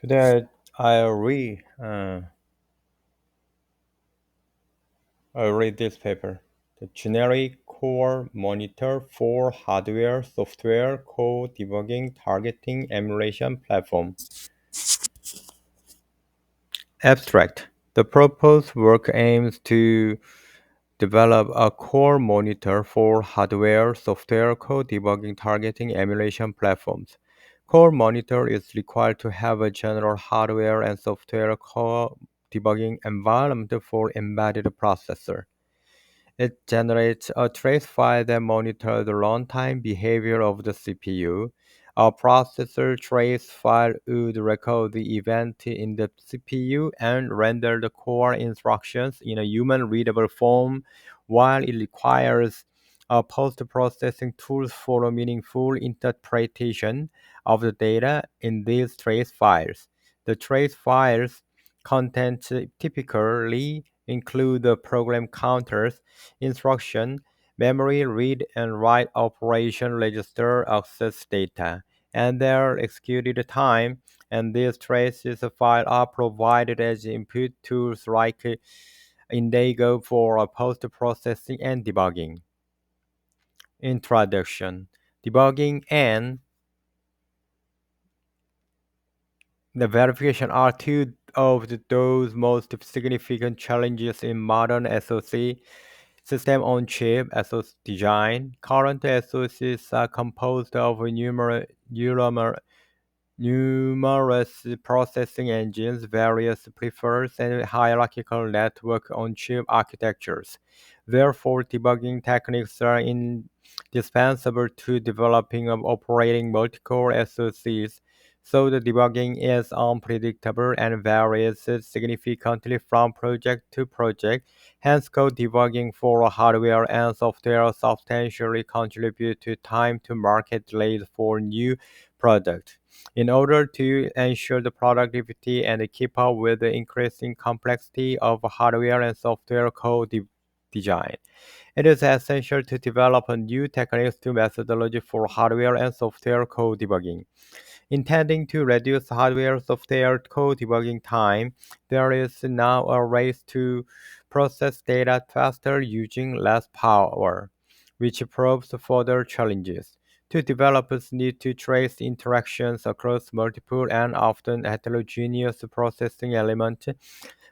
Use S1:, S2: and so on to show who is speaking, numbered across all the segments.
S1: Today I read this paper. The generic core monitor for hardware, software, co-debugging, targeting, emulation platform. Abstract. The proposed work aims to develop a core monitor for hardware, software, co-debugging, targeting, emulation platforms. Core monitor is required to have a general hardware and software co-debugging environment for embedded processor. It generates a trace file that monitors the runtime behavior of the CPU. A processor trace file would record the event in the CPU and render the core instructions in a human readable form, while it requires post processing tools for a meaningful interpretation of the data in these trace files. The trace files content typically include the program counters, instruction, memory read and write operation register access data, and their executed time, and these traces files are provided as input tools like Indigo for post-processing and debugging. Introduction. Debugging and the verification are two of those most significant challenges in modern SoC system on chip SoC design. Current SoCs are composed of numerous processing engines, various preferred and hierarchical network on chip architectures. Therefore, debugging techniques are indispensable to developing and operating multi-core SoCs. So the debugging is unpredictable and varies significantly from project to project. Hence, code debugging for hardware and software substantially contribute to time to market delays for new products. In order to ensure the productivity and keep up with the increasing complexity of hardware and software code design, it is essential to develop a new techniques to methodology for hardware and software code debugging. Intending to reduce hardware software code debugging time, there is now a race to process data faster using less power, which proves further challenges. Two developers need to trace interactions across multiple and often heterogeneous processing elements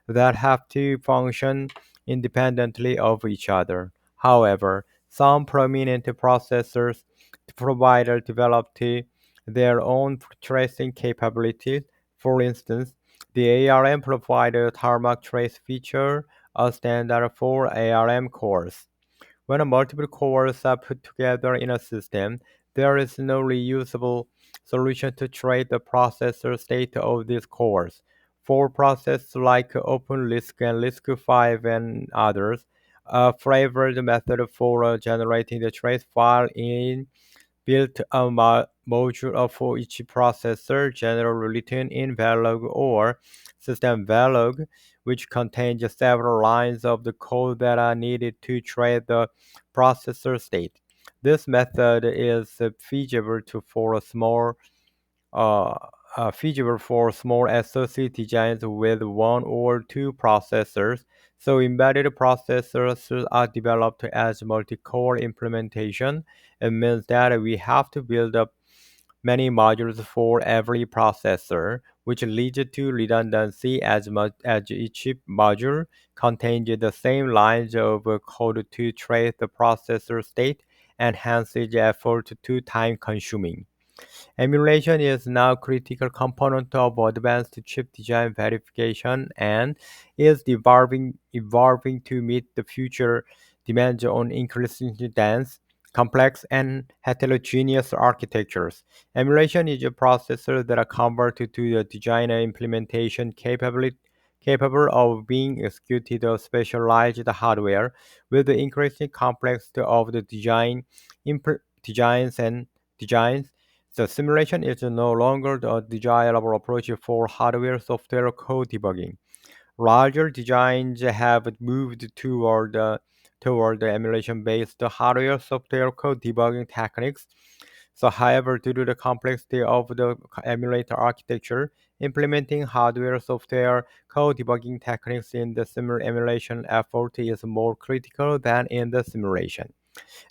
S1: that have to function independently of each other. However, some prominent processors providers developed their own tracing capabilities. For instance, the ARM provided Tarmac Trace feature, a standard for ARM cores. When multiple cores are put together in a system, there is no reusable solution to trace the processor state of these cores. For processes like OpenRISC and RISC-V and others, a flavored method for generating the trace file in built a module for each processor, generally written in Verilog or System Verilog, which contains several lines of the code that are needed to trace the processor state. This method is uh, feasible for small SoC designs with one or two processors. So embedded processors are developed as multi-core implementation. It means that we have to build up many modules for every processor, which leads to redundancy as much as each module contains the same lines of code to trace the processor state, and hence is effort too time consuming. Emulation is now a critical component of advanced chip design verification and is evolving to meet the future demands on increasingly dense, complex, and heterogeneous architectures. Emulation is a processor that are converted to a design and implementation capable of being executed on specialized hardware with the increasing complexity of the designs and designs. The simulation is no longer the desirable approach for hardware software code debugging. Larger designs have moved toward the emulation based hardware software code debugging techniques. So, however, due to the complexity of the emulator architecture, implementing hardware software co-debugging techniques in the emulation effort is more critical than in the simulation.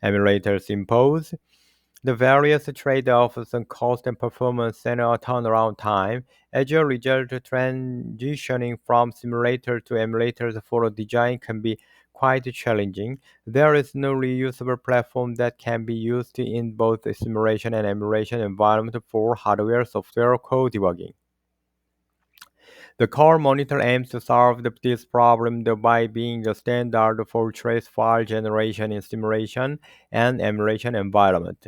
S1: Emulators impose the various trade-offs in cost and performance and turnaround time. As a result, transitioning from simulator to emulators for a design can be quite challenging. There is no reusable platform that can be used in both the simulation and emulation environment for hardware-software co-debugging. The core monitor aims to solve this problem by being the standard for trace file generation in simulation and emulation environment,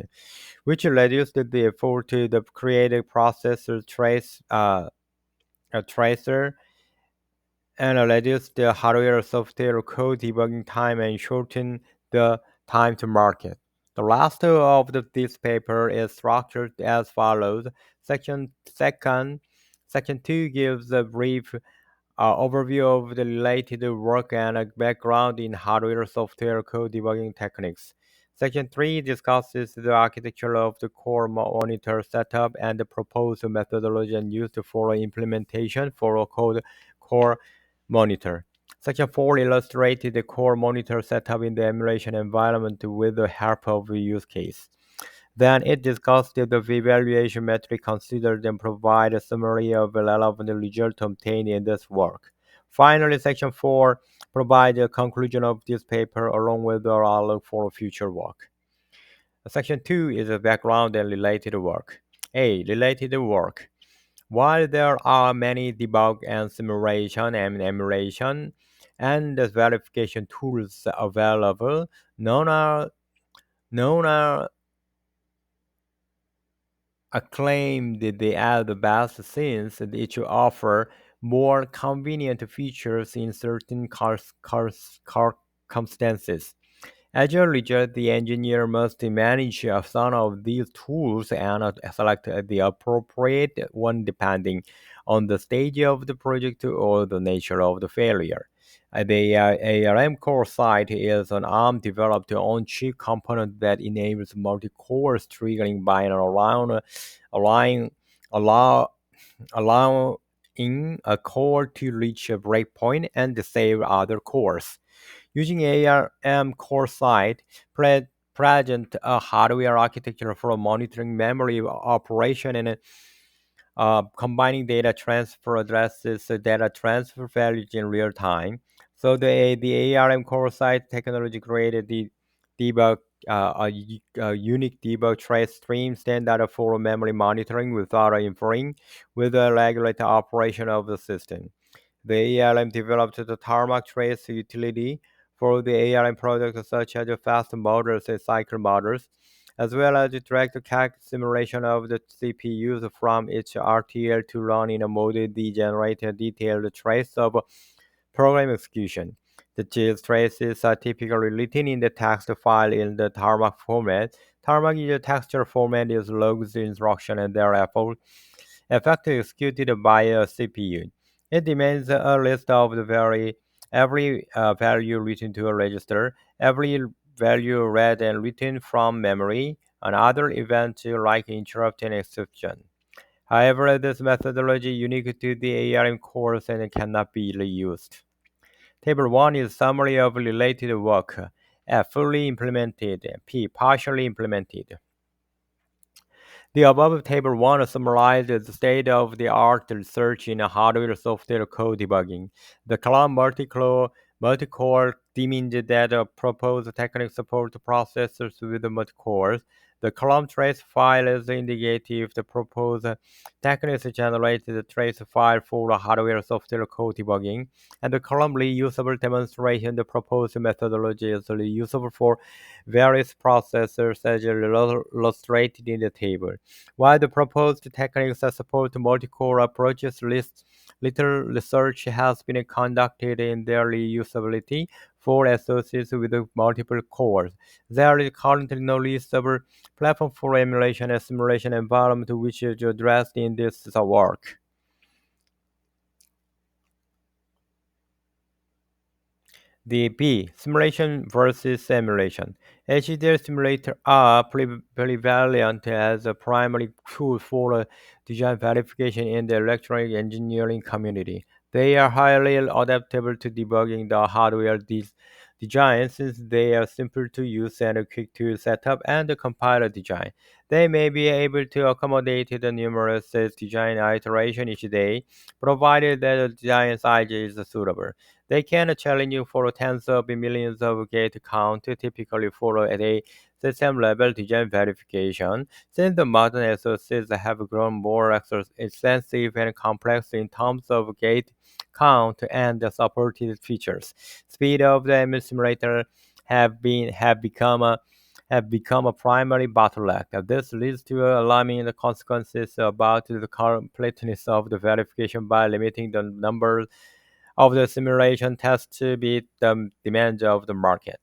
S1: which reduced the effort to the creative processor a tracer and reduce the hardware software code debugging time and shorten the time to market. The last of this paper is structured as follows. Section 2 gives a brief overview of the related work and a background in hardware software code debugging techniques. Section 3 discusses the architecture of the core monitor setup and the proposed methodology and used for implementation for a code core monitor. Section 4 illustrated the core monitor setup in the emulation environment with the help of a use case. Then it discussed the evaluation metric considered and provide a summary of the relevant results obtained in this work. Finally, section 4 provides a conclusion of this paper along with our outlook for future work. Section 2 is a background and related work. A. Related work. While there are many debug and simulation and emulation and verification tools available, none are acclaimed they are the best since each offer more convenient features in certain circumstances. As a result, the engineer must manage some of these tools and select the appropriate one depending on the stage of the project or the nature of the failure. The ARM core site is an ARM developed on-chip component that enables multi-core triggering by allowing, allow, allowing a core to reach a breakpoint and save other cores. Using ARM core site present a hardware architecture for monitoring memory operation and combining data transfer addresses, data transfer values in real time. So the ARM core site technology created the debug a unique debug trace stream standard for memory monitoring without inferring with the regulator operation of the system. The ARM developed the Tarmac trace utility for the ARM products such as fast models and cycle models, as well as direct calc simulation of the CPUs from each RTL to run in a mode that generate a detailed trace of program execution. The cheese traces are typically written in the text file in the Tarmac format. Tarmac is a texture format is logs instruction and therefore effectively executed by a CPU. It demands a list of every value written to a register, every value read and written from memory, and other events like interrupt and exception. However, this methodology is unique to the ARM course and cannot be reused. Table 1 is summary of related work. F. Fully implemented. P. Partially implemented. The above table 1 summarizes the state-of-the-art research in hardware software code debugging. The column multi-core means that proposed techniques support processors with multi-cores. The column trace file is indicative the proposed techniques generate the trace file for hardware software code debugging. And the column reusable demonstration the proposed methodology is reusable for various processors as illustrated in the table. While the proposed techniques that support multi-core approaches, little research has been conducted in their reusability for associates with multiple cores. There is currently no reusable platform for emulation and simulation environment which is addressed in this work. The B, simulation versus emulation. HDR simulators are prevalent as a primary tool for design verification in the electronic engineering community. They are highly adaptable to debugging the hardware design since they are simple to use and quick to set up and compile a design. They may be able to accommodate the numerous design iterations each day, provided that the design size is suitable. They can challenge you for tens of millions of gate count, typically for a system level design verification. Since the modern SoCs have grown more extensive and complex in terms of gate count and the supported features, speed of the ML simulator have become a primary bottleneck. This leads to alarming consequences about the completeness of the verification by limiting the number of the simulation tests to meet the demands of the market.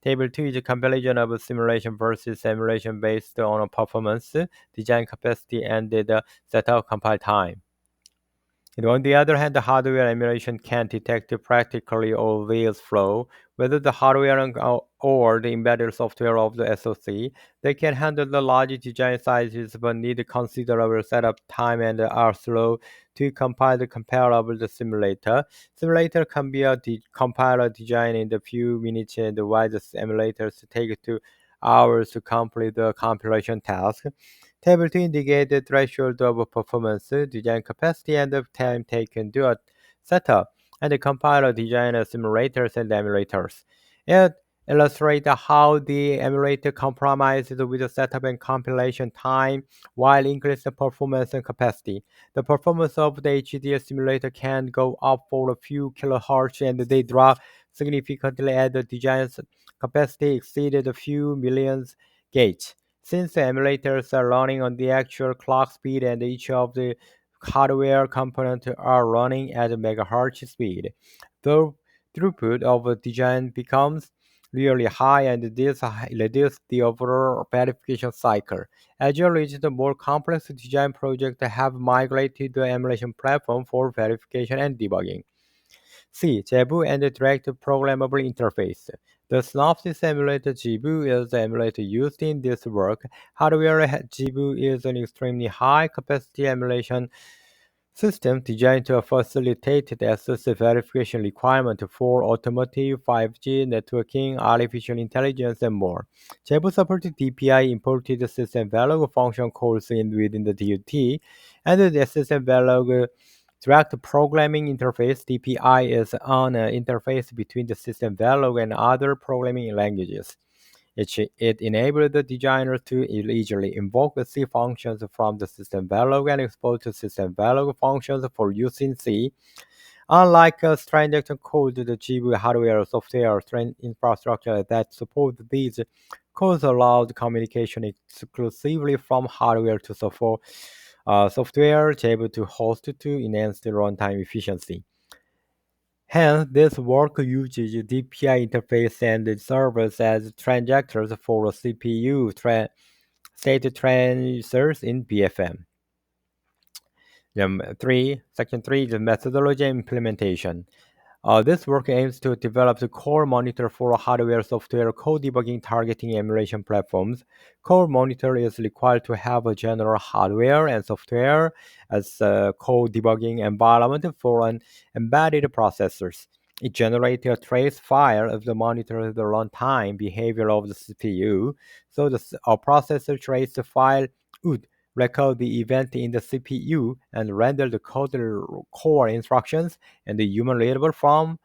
S1: Table 2 is a comparison of simulation versus simulation based on performance, design capacity, and the setup compile time. And on the other hand, the hardware emulation can detect practically all these flow, whether the hardware or the embedded software of the SoC. They can handle the large design sizes but need considerable setup time and are slow to compile the comparable the simulator. Simulator can be compile a design in a few minutes and while the emulators take 2 hours to complete the compilation task. Table to indicate the threshold of performance, design capacity, and the time taken to setup, and the compiler designer simulators and emulators. It illustrates how the emulator compromises with the setup and compilation time while increasing performance and capacity. The performance of the HDR simulator can go up for a few kilohertz and they drop significantly as the design's capacity exceeded a few millions gates. Since the emulators are running on the actual clock speed and each of the hardware components are running at a megahertz speed, the throughput of a design becomes really high and this reduces the overall verification cycle. As a result, the more complex design projects have migrated to the emulation platform for verification and debugging. C. JEBU and the Direct Programmable Interface. The Synopsys emulator JIBU is the emulator used in this work. Hardware JIBU is an extremely high capacity emulation system designed to facilitate the SoC verification requirement for automotive, 5G, networking, artificial intelligence, and more. JEBU supported DPI imported system value function calls within the DUT, and the system value Direct Programming Interface (DPI) is an interface between the system Verilog and other programming languages. It enabled the designer to easily invoke C functions from the system Verilog and expose the system Verilog functions for use in C. Unlike standard code, the GPU hardware software infrastructure that support these codes allowed communication exclusively from hardware to software able to host to enhance the runtime efficiency. Hence, this work uses DPI interface and serves as transactors for CPU state transfers in BFM. Section 3 is methodology and implementation. This work aims to develop the core monitor for hardware software co-debugging targeting emulation platforms. Core monitor is required to have a general hardware and software as a co-debugging environment for an embedded processors. It generates a trace file of the monitor the runtime behavior of the CPU. So a processor trace file would record the event in the CPU and render the code core instructions and the human readable form,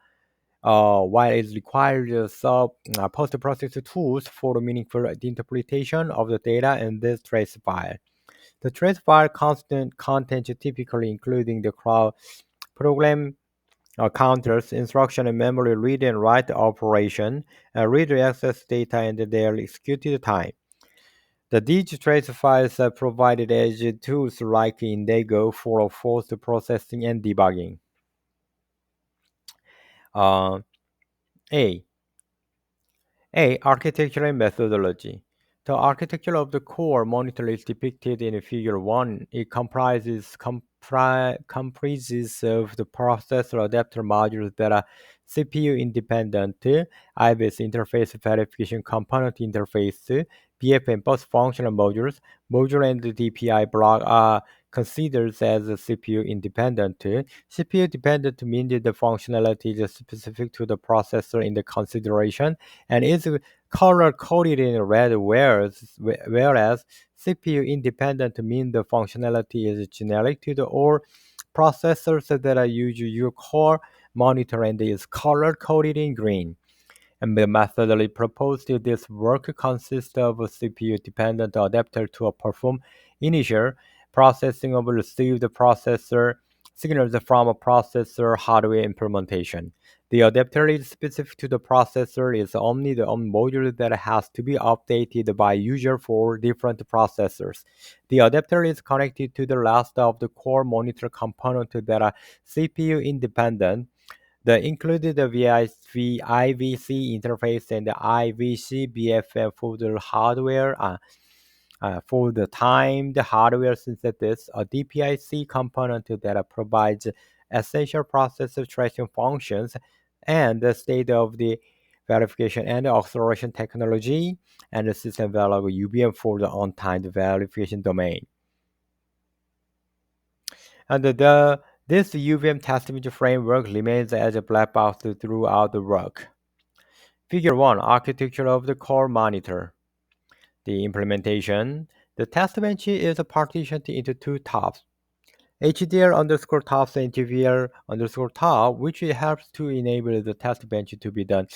S1: while it requires post-processor tools for the meaningful interpretation of the data in this trace file. The trace file content typically including the program counters, instruction and memory read and write operation, and read access data and their executed time. The digtrace files are provided as tools like Indigo for forced processing and debugging. Uh, A. Architecture and methodology. The architecture of the core monitor is depicted in Figure 1. It comprises of the processor adapter modules that are CPU independent IBIS interface verification component interface, BFM bus functional modules, module and DPI block are considered as CPU independent. CPU dependent means the functionality is specific to the processor in the consideration and is color coded in red, whereas CPU independent means the functionality is generic to the all processors that use your core monitor and is color coded in green. And the methodology proposed to this work consists of a CPU-dependent adapter to perform initial processing of received processor signals from a processor hardware implementation. The adapter is specific to the processor is only the module that has to be updated by user for different processors. The adapter is connected to the rest of the core monitor component that are CPU independent the included the IVC interface and the IVC BFF for the hardware for the timed hardware synthesis, a DPIC component that provides essential processor tracing functions and the state of the verification and acceleration technology and the system value UVM for the on-time verification domain. And this UVM testing framework remains as a black box throughout the work. Figure 1 Architecture of the core monitor. The implementation. The test bench is partitioned into two tops. HDR underscore tops and HVR underscore top, which helps to enable the test bench to be done.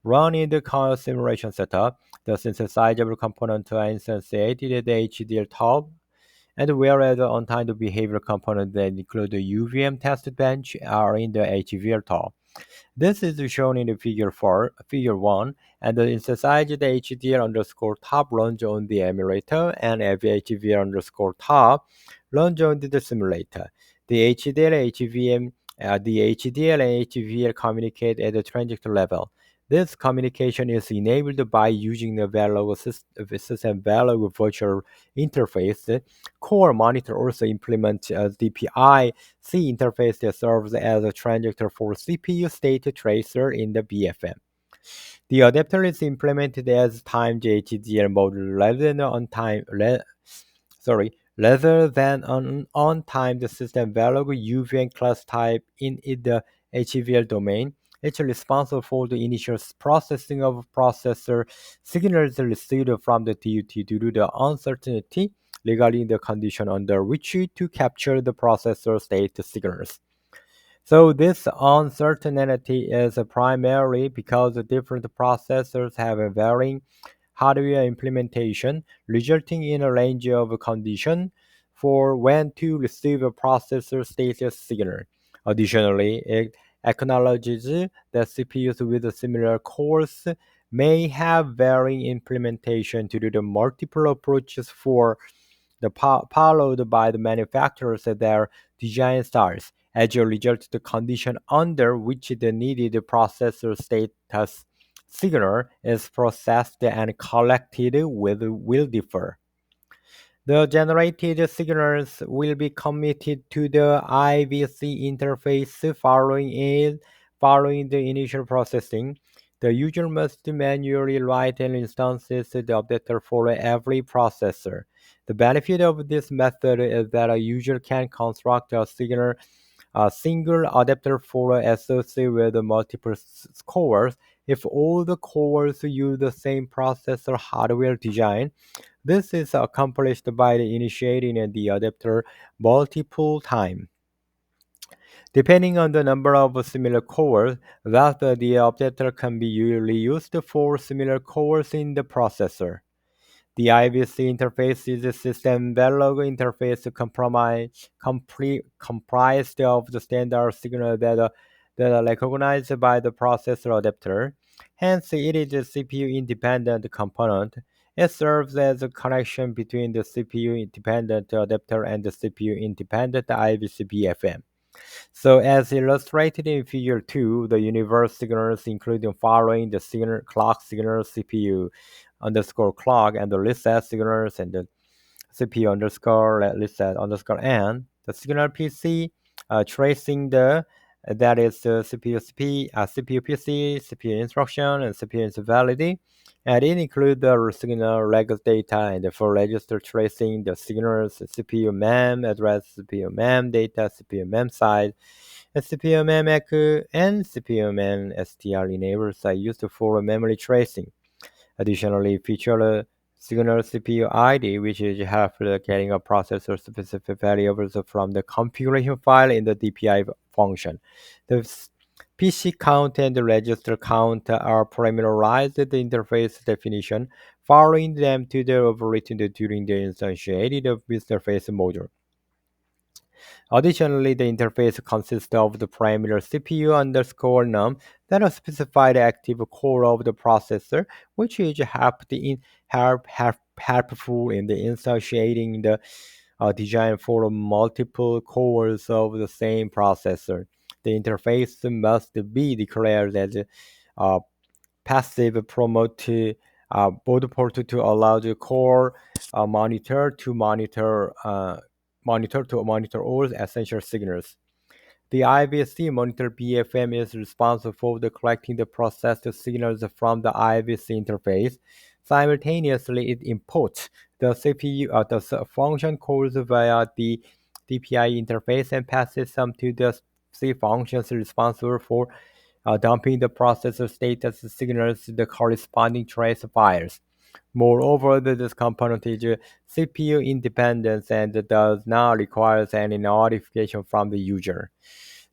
S1: Run in the simulation setup. The synthesizable component instantiated the HDR top and whereas the untimed behavior component that include the UVM test bench are in the HVR top. This is shown in the figure 1, and the synthesized HDR underscore top runs on the emulator, and HVR underscore top runs on the simulator. The HDL, and HVR communicate at the transient level. This communication is enabled by using the system value virtual interface. Core monitor also implements a DPI-C interface that serves as a transducer for CPU state tracer in the BFM. The adapter is implemented as timed HDR module rather than an untimed system value UVM class type in the HVL domain. It's responsible for the initial processing of processor signals received from the DUT due to the uncertainty regarding the condition under which to capture the processor state signals. So this uncertainty is primarily because the different processors have a varying hardware implementation, resulting in a range of conditions for when to receive a processor status signal. Additionally, it acknowledges that CPUs with similar cores may have varying implementation due to the multiple approaches for the followed by the manufacturers at their design styles. As a result, the condition under which the needed processor status signal is processed and collected will differ. The generated signals will be committed to the IVC interface following the initial processing. The user must manually write an instances the updater for every processor. The benefit of this method is that a user can construct a single adapter for a SoC with multiple cores. If all the cores use the same processor hardware design, this is accomplished by initiating the adapter multiple times. Depending on the number of similar cores, thus the adapter can be reused for similar cores in the processor. The IVC interface is a system verilog interface comprised of the standard signal that are recognized by the processor adapter. Hence, it is a CPU-independent component. It serves as a connection between the CPU-independent adapter and the CPU-independent IVC BFM. So as illustrated in figure 2, the universe signals including following the signal clock signal CPU underscore clock and the reset signals and the CPU underscore reset underscore n, the signal PC tracing the that is the CPU PC, CPU instruction, and CPU invalidity. And it includes the signal legacy data and for register tracing the signals, CPU mem address, CPU mem data, CPU mem size, and CPU mem echo, and CPU mem STR enablers are used for memory tracing. Additionally, feature a signal CPU ID, which is helpful getting a processor specific variables from the configuration file in the DPI function. The PC count and the register count are parameterized the interface definition, following them to the overwritten during the instantiated interface module. Additionally, the interface consists of the parameter CPU underscore num that specify the active core of the processor, which is helpful in the instantiating the design for multiple cores of the same processor. The interface must be declared as uh, passive promote board port to allow the core monitor to monitor all essential signals. The IVC monitor BFM is responsible for the collecting the processed signals from the IVC interface. Simultaneously, it imports the CPU function calls via the DPI interface and passes some to the C functions responsible for dumping the processor status signals to the corresponding trace files. Moreover, this component is CPU independent and does not require any notification from the user.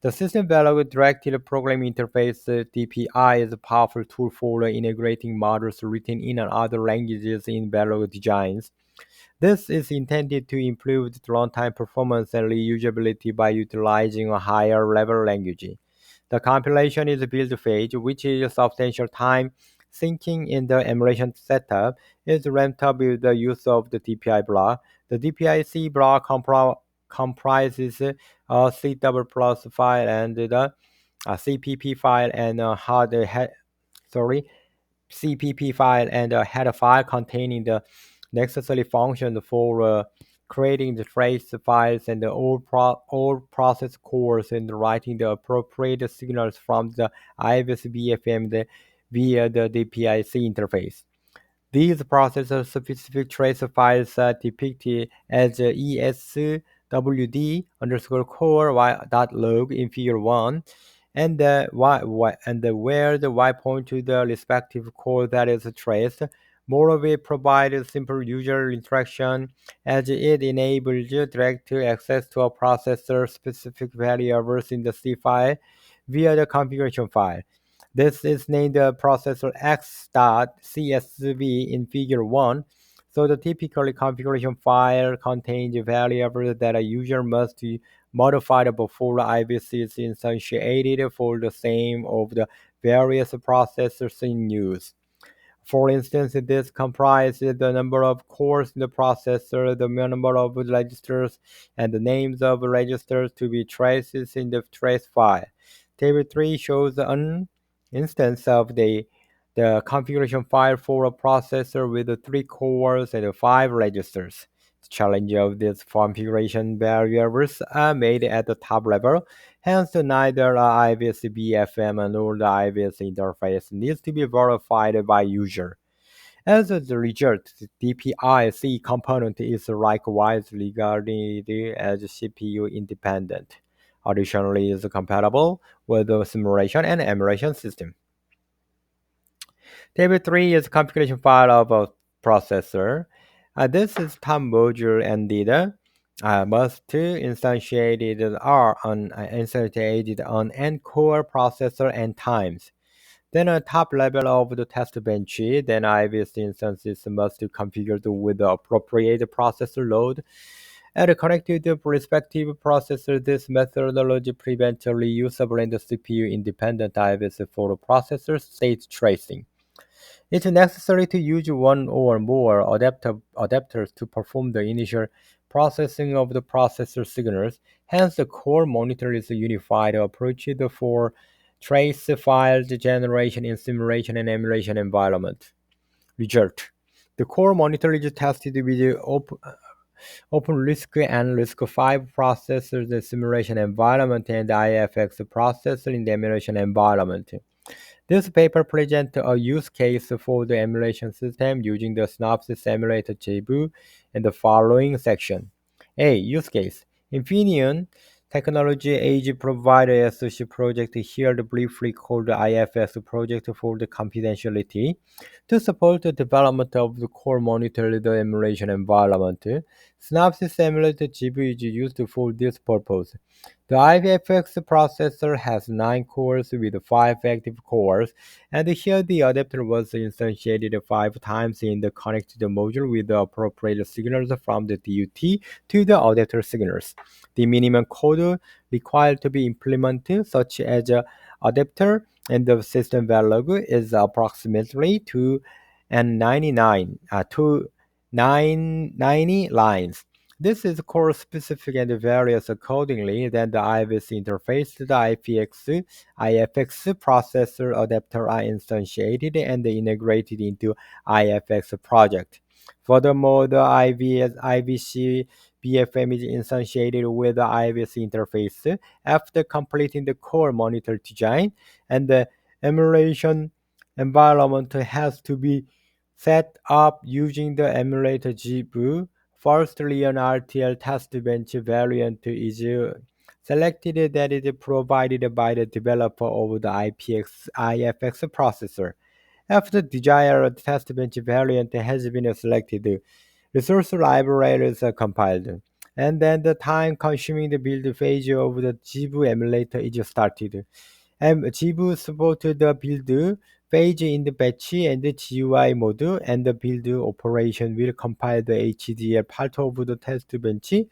S1: The System Verilog Directed Programming Interface (DPI) is a powerful tool for integrating modules written in other languages in Verilog designs. This is intended to improve the runtime performance and reusability by utilizing a higher level language. The compilation is a build phase, which is a substantial time. Syncing in the emulation setup is ramped up with the use of the DPI block. The DPI-C block comprises a C double plus file and the CPP file and sorry CPP file and a header file containing the necessary functions for creating the trace files and all process cores and writing the appropriate signals from the IVS BFM via the DPIC interface. These processor-specific trace files are depicted as eswd underscore core y.log in figure 1 and where the y point to the respective core that is traced. Moreover, it provides simple user interaction as it enables direct access to a processor-specific variables in the C file via the configuration file. This is named the processor x.csv in figure 1. So the typical configuration file contains variables that a user must modify before IVC is instantiated for the same of the various processors in use. For instance, this comprises the number of cores in the processor, the number of registers, and the names of registers to be traced in the trace file. Table 3 shows an instance of the configuration file for a processor with 3 cores and 5 registers. The challenge of these configuration variables are made at the top level. Hence, neither the IVS BFM nor the IVS interface needs to be verified by user. As a result, the DPI-C component is likewise regarded as CPU independent. Additionally, it is compatible with the simulation and emulation system. Table 3 is configuration file of a processor. This is top module and data must instantiated are instantiated on n core processor n times. Then a top level of the test bench, then IVS instances must be configured with the appropriate processor load. And connected to the respective processor, this methodology prevents reusable and CPU independent IVS for processor state tracing. It's necessary to use one or more adapters to perform the initial processing of the processor signals. Hence, the core monitor is a unified approach for trace file generation in simulation and emulation environment. Result: the core monitor is tested with open risk and risk 5 processors, the simulation environment, and IFX processor in the emulation environment. This paper presents a use case for the emulation system using the Synopsys Emulator JBoot in the following section. A. Use case. Infineon Technology Age provider associate project here briefly called the IFS project for the confidentiality to support the development of the core monitor the emulation environment. Synopsys Emulator GPU is used for this purpose. The IFX processor has 9 cores with 5 active cores, and here the adapter was instantiated 5 times in the connected module with the appropriate signals from the DUT to the adapter signals. The minimum code required to be implemented, such as adapter and the system value, is approximately 290 lines. This is core specific and varies accordingly. Then the IFS interface, the IFX processor adapter are instantiated and integrated into IFX project. Furthermore, the IVC BFM is instantiated with the IVS interface after completing the core monitor design, and the emulation environment has to be set up using the emulator GPU. Firstly, an RTL test bench variant is selected that is provided by the developer of the IFX processor. After the desired test bench variant has been selected, resource libraries are compiled, and then the time-consuming build phase of the GPU emulator is started. GPU supported the build phase in the batch and the GUI mode, and the build operation will compile the HDL part of the test bench, the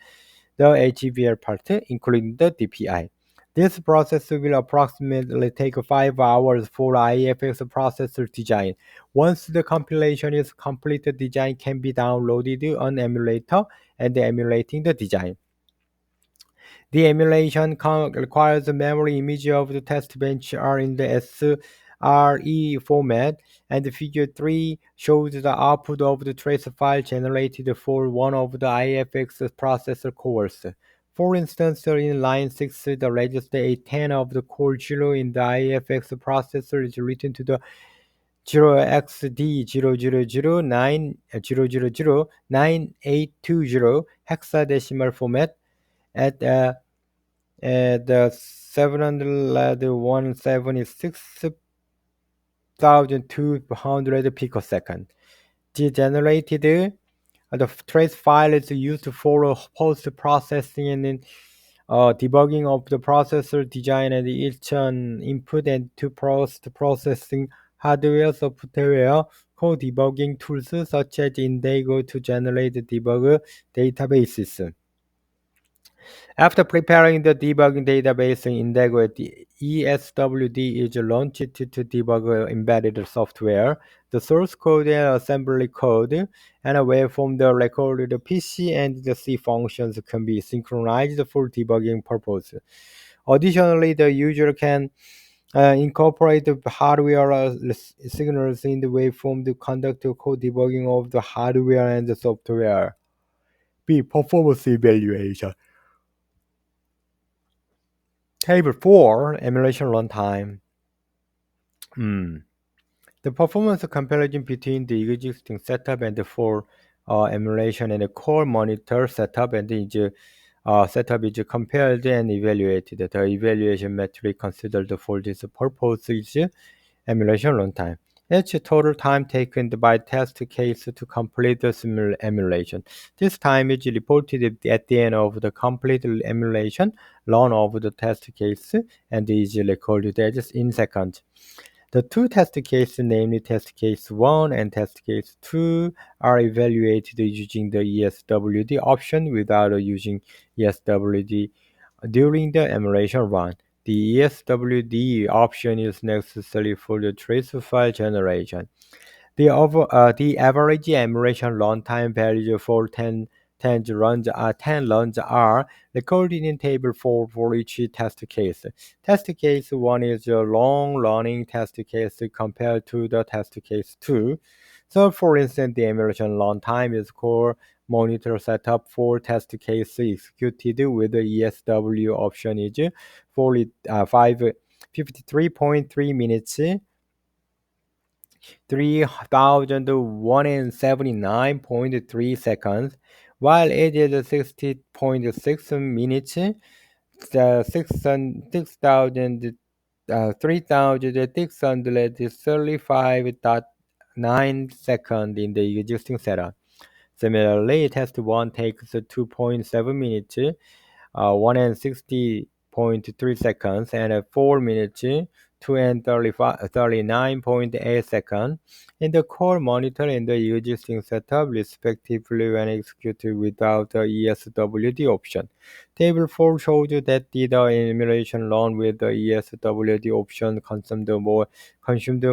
S1: HBL part, including the DPI. This process will approximately take 5 hours for IFX processor design. Once the compilation is complete, the design can be downloaded on emulator and emulating the design. The emulation requires the memory image of the test bench are in the SRE format, and the figure 3 shows the output of the trace file generated for one of the IFX processor cores. For instance, in line 6, the register A10 of the core 0 in the IFX processor is written to the 0xD00090009820 hexadecimal format at the 70176,200 picosecond. The generated the trace file is used for post processing and debugging of the processor design and each input and to post processing hardware, software, co-debugging tools such as Indigo to generate debug databases. After preparing the debugging database in Indigo, the ESWD is launched to debug embedded software. The source code and assembly code and a waveform the recorded PC and the C functions can be synchronized for debugging purposes. Additionally, the user can incorporate the hardware signals in the waveform to conduct code debugging of the hardware and the software. B. Performance evaluation. Table 4, emulation runtime. The performance comparison between the existing setup and the for emulation and the core monitor setup and the setup is compared and evaluated. The evaluation metric considered for this purpose is emulation runtime. Each total time taken by test case to complete the emulation. This time is reported at the end of the complete emulation run of the test case and is recorded as in seconds. The two test cases, namely test case 1 and test case 2, are evaluated using the ESWD option without using ESWD during the emulation run. The ESWD option is necessary for the trace file generation. The average emulation runtime value for 10 runs are recorded in table 4 for each test case. Test case 1 is a long-running test case compared to the test case 2. So, for instance, the emulation runtime is core monitor setup for test case executed with the ESW option is 53.3 minutes, 3079.3 seconds, while it is 60.6 minutes, the 3635.9 seconds in the existing setup. Similarly, test 1 takes 2.7 minutes, 160.3 seconds, and 4 minutes, 39.8 seconds in the core monitor and the existing setup, respectively, when executed without the ESWD option. Table 4 shows you that the emulation run with the ESWD option consumed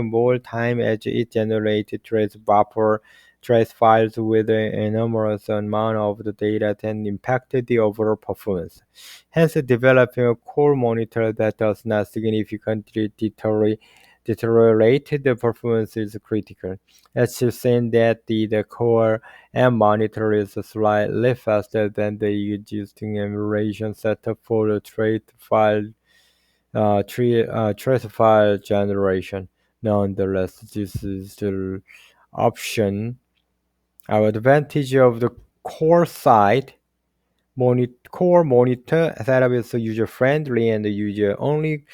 S1: more time as it generated trace files with an enormous amount of the data and impacted the overall performance. Hence, developing a core monitor that does not significantly deteriorate the performance is critical. Let's assume that the core M monitor is slightly faster than the existing emulation setup for the trace file generation. Nonetheless, this is the option. Our advantage of the core monitor setup is user-friendly and user only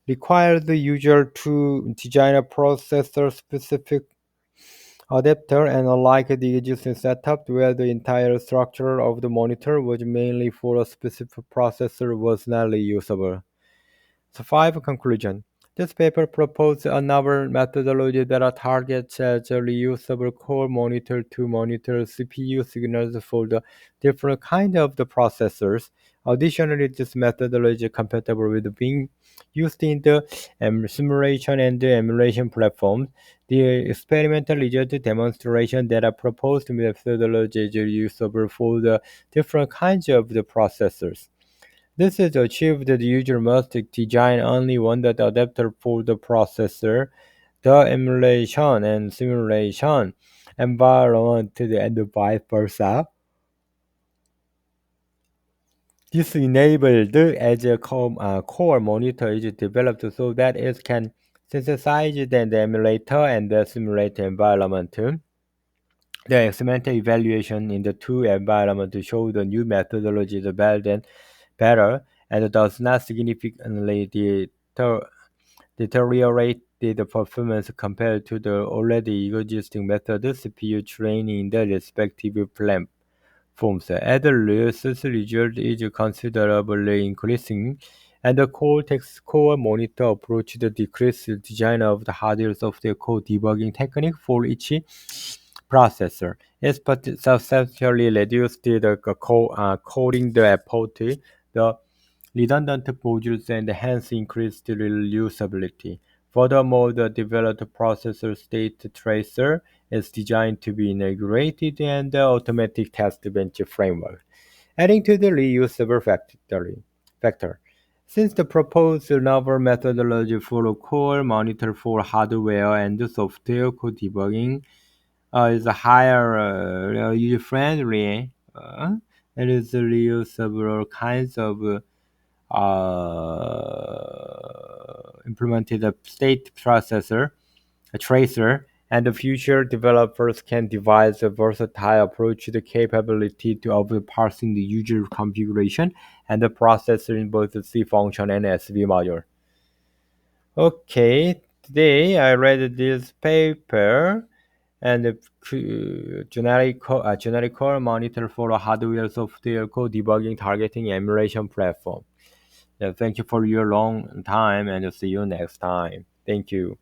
S1: requires the user to design a processor-specific adapter, and unlike the existing setup where the entire structure of the monitor was mainly for a specific processor was not reusable. So 5 conclusion. This paper proposed another methodology that targets as a reusable core monitor to monitor CPU signals for the different kind of the processors. Additionally, this methodology is compatible with being used in the simulation and the emulation platforms. The experimental result demonstration that a proposed methodology is usable for the different kinds of the processors. This is achieved. The user must design only one adapter for the processor, the emulation and simulation environment, and vice versa. This enabled as a core monitor is developed so that it can synthesize the emulator and the simulator environment. The experimental evaluation in the two environments show the new methodology is better and does not significantly deteriorate the performance compared to the already existing method CPU training in the respective platforms. As a result is considerably increasing, and the core monitor approach the decreased design of the hardware software code debugging technique for each processor. It's substantially reduced the coding the effort, the redundant modules, and hence increased reusability. Furthermore, the developed processor state tracer is designed to be integrated in the automatic test bench framework, adding to the reusable factor. Since the proposed novel methodology for a core monitor for hardware and software code debugging is higher user-friendly, it is reusable kinds of implemented a state processor, a tracer, and the future developers can devise a versatile approach to the capability of parsing the user configuration and the processor in both the C function and SV module. Okay, today I read this paper and the generic core monitor for a hardware software code debugging targeting emulation platform. Yeah, thank you for your long time and see you next time. Thank you.